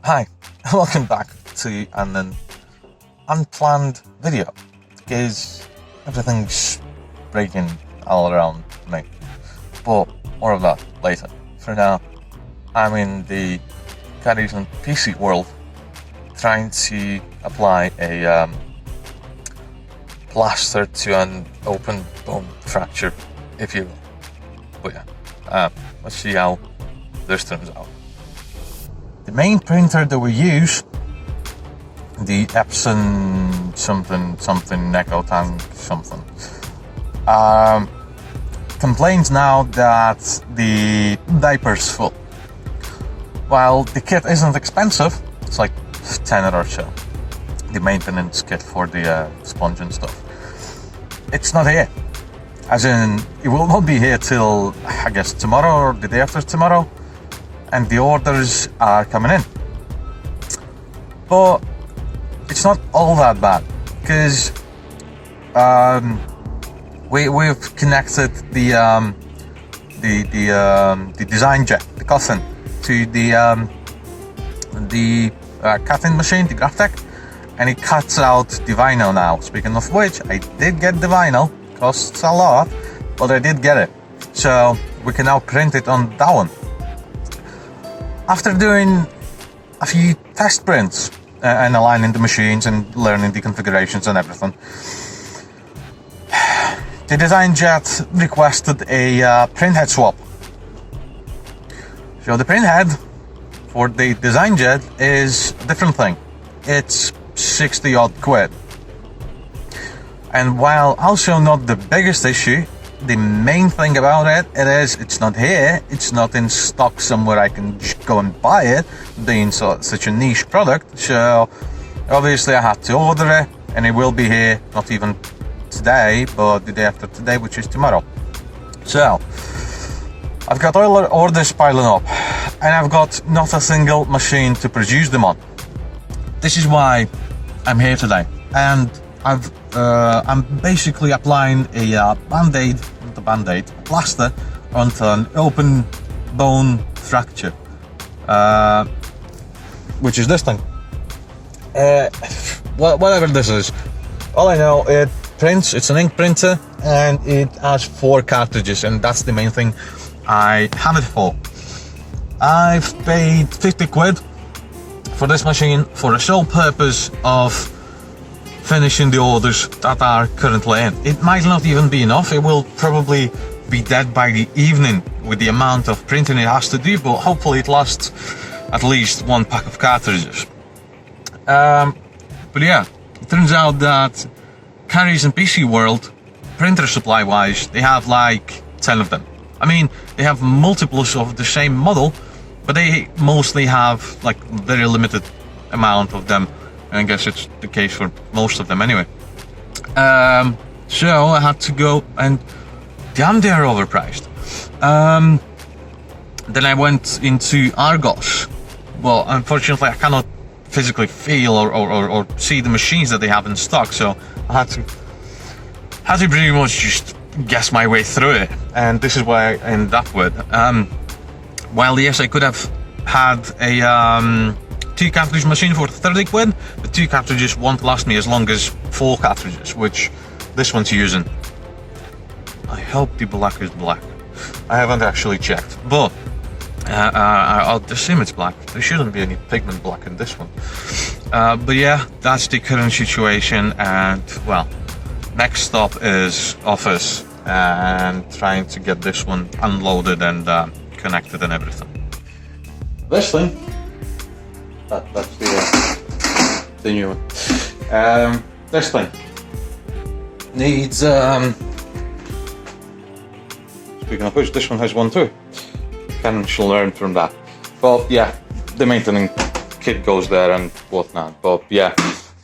Hi, welcome back to an unplanned video because everything's breaking all around me. But more of that later. For now, I'm in the Caddies and PC world trying to apply a plaster to an open bone fracture, if you will. But yeah, let's see how this turns out. The main printer that we use, the Epson something Necotang something, complains now that the diaper's full. While the kit isn't expensive, it's like 10 or so, the maintenance kit for the sponge and stuff, it's not here. As in, it will not be here till, I guess, tomorrow or the day after tomorrow. And the orders are coming in. But it's not all that bad, because we've connected the design jet, the Coffin, to the cutting machine, the Graphtec, and it cuts out the vinyl now. Speaking of which, I did get the vinyl. Costs a lot, but I did get it. So we can now print it on that one. After doing a few test prints and aligning the machines and learning the configurations and everything, the design jet requested a print head swap. So the print head for the design jet is a different thing. It's 60 odd quid. And while also not the biggest issue, the main thing about it's not here, it's not in stock somewhere I can just go and buy it, being such a niche product. So obviously I have to order it, and it will be here not even today, but the day after today, which is tomorrow. So I've got all orders piling up, and I've got not a single machine to produce them on. This is why I'm here today, and I'm basically applying a band-aid, not a band-aid, a plaster onto an open bone fracture, which is this thing. Whatever this is. All I know, it prints, it's an ink printer, and it has 4 cartridges, and that's the main thing I have it for. I've paid 50 quid for this machine for the sole purpose of finishing the orders that are currently in. It might not even be enough. It will probably be dead by the evening with the amount of printing it has to do, but hopefully it lasts at least 1 pack of cartridges. But yeah, it turns out that Caddies and PC World, printer supply wise, they have like 10 of them. I mean, they have multiples of the same model, but they mostly have like very limited amount of them. I guess it's the case for most of them anyway. So I had to go, and damn, they are overpriced. Then I went into Argos. Well, unfortunately I cannot physically feel or see the machines that they have in stock, so I had to pretty much just guess my way through it, and this is why I ended up with. While yes, I could have had a 2 cartridge machine for 30 quid, but 2 cartridges won't last me as long as 4 cartridges, which this one's using. I hope the black is black. I haven't actually checked, but I'll assume it's black. There shouldn't be any pigment black in this one. But yeah, that's the current situation, and well, next stop is office and trying to get this one unloaded and connected and everything. This thing, that's the new one. This thing needs, speaking of which, this one has one too. Canon shall learn from that. But yeah, the maintenance kit goes there and whatnot. But yeah,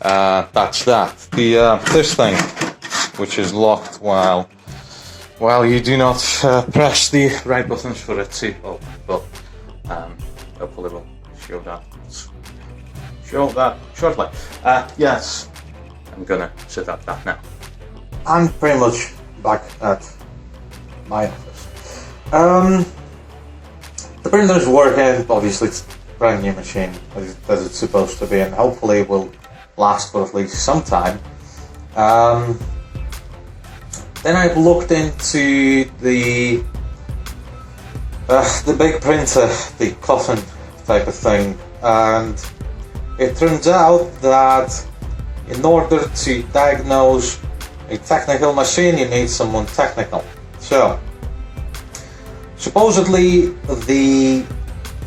that's that. The this thing, which is locked while you do not press the right buttons for it to open. But hopefully we'll show that shortly. Yes, I'm gonna set up that now. I'm pretty much back at my office. The printer's working, obviously it's brand new machine as it's supposed to be, and hopefully it will last for at least some time. Then I've looked into the big printer, the coffin type of thing, and it turns out that in order to diagnose a technical machine, you need someone technical. So, supposedly the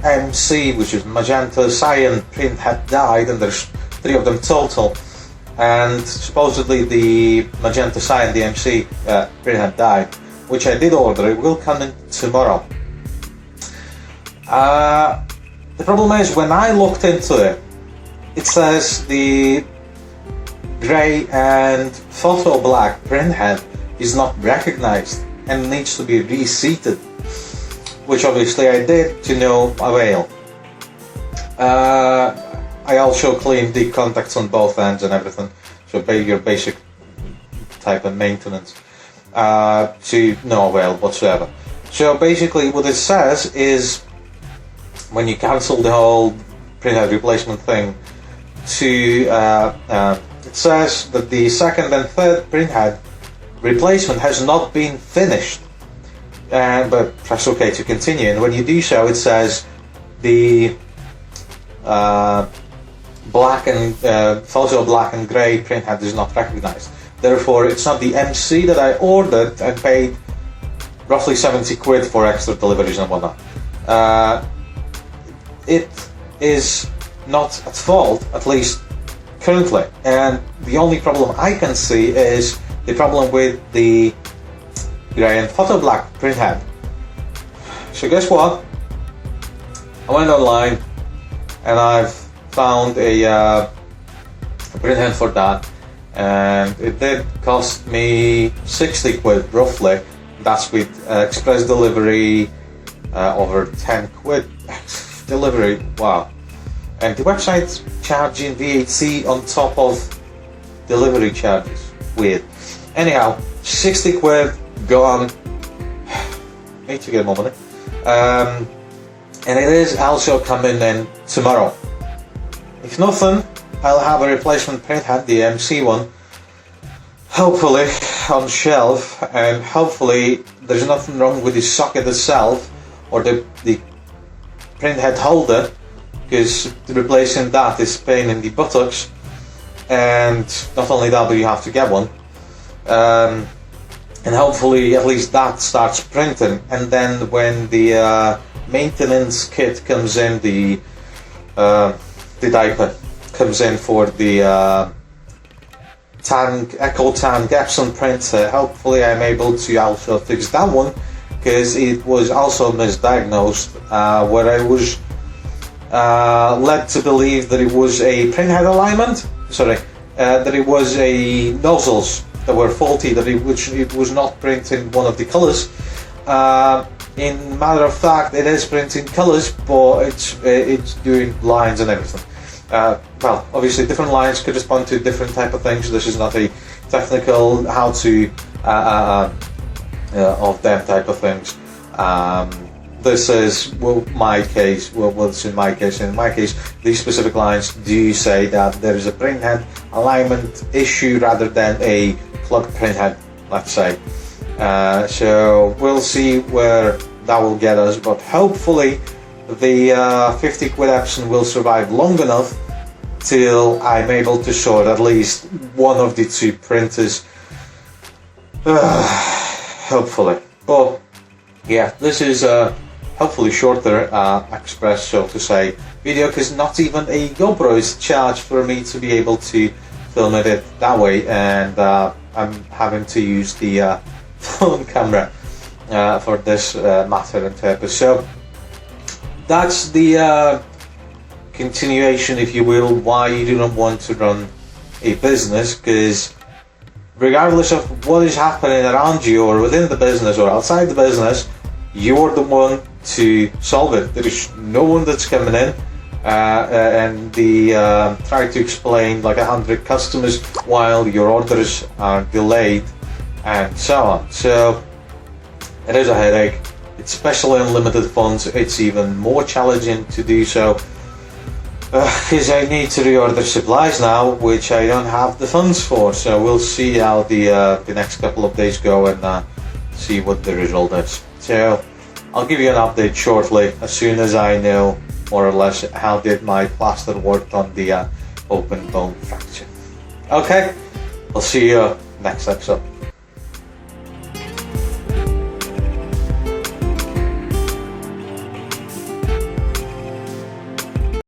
MC, which is Magenta Cyan print, had died, and there's 3 of them total. And supposedly the Magenta Cyan, the MC print had died, which I did order. It will come in tomorrow. The problem is, when I looked into it, it says the grey and photo black printhead is not recognized and needs to be reseated, which obviously I did to no avail. I also cleaned the contacts on both ends and everything, so your basic type of maintenance, to no avail whatsoever. So basically what it says is, when you cancel the whole printhead replacement thing, it says that the second and third printhead replacement has not been finished, but press OK to continue, and when you do so, it says the black and photo black and grey printhead is not recognized. Therefore, it's not the MC that I ordered and paid roughly 70 quid for extra deliveries and whatnot. It is not at fault, at least currently, and the only problem I can see is the problem with the grey and photo black printhead. So guess what? I went online and I've found a printhead for that, and it did cost me 60 quid roughly. That's with express delivery, over 10 quid delivery, wow. And the website's charging VAT on top of delivery charges. Weird. Anyhow, 60 quid gone. Need to get more money. And it is also coming in tomorrow. If nothing, I'll have a replacement printhead, the MC one, hopefully on shelf, and hopefully there's nothing wrong with the socket itself or the printhead holder, because replacing that is pain in the buttocks, and not only that, but you have to get one, and hopefully at least that starts printing, and then when the maintenance kit comes in, the diaper comes in for the EcoTan Epson printer, hopefully I'm able to also fix that one, because it was also misdiagnosed, where I was led to believe that it was a printhead alignment, that it was a nozzles that were faulty, that it was not printing one of the colours. In matter of fact, it is printing colours, but it's doing lines and everything. Well, obviously different lines correspond to different type of things. This is not a technical how to of them type of things. This is my case. What's in my case? In my case, these specific lines do say that there is a printhead alignment issue rather than a plugged printhead, let's say. So we'll see where that will get us, but hopefully the 50 quid Epson will survive long enough till I'm able to sort at least one of the 2 printers. Hopefully. But yeah, this is hopefully shorter express, so to say, video, because not even a GoPro is charged for me to be able to film it that way, and I'm having to use the phone camera for this matter and purpose. So that's the continuation, if you will, why you do not want to run a business, because regardless of what is happening around you or within the business or outside the business, you're the one to solve it. There is no one that's coming in and try to explain like 100 customers while your orders are delayed and so on. So it is a headache, especially on limited funds. It's even more challenging to do so. because I need to reorder supplies now, which I don't have the funds for. So we'll see how the next couple of days go and see what the result is. So I'll give you an update shortly as soon as I know more or less how did my plaster work on the open bone fracture. Okay, I'll see you next episode.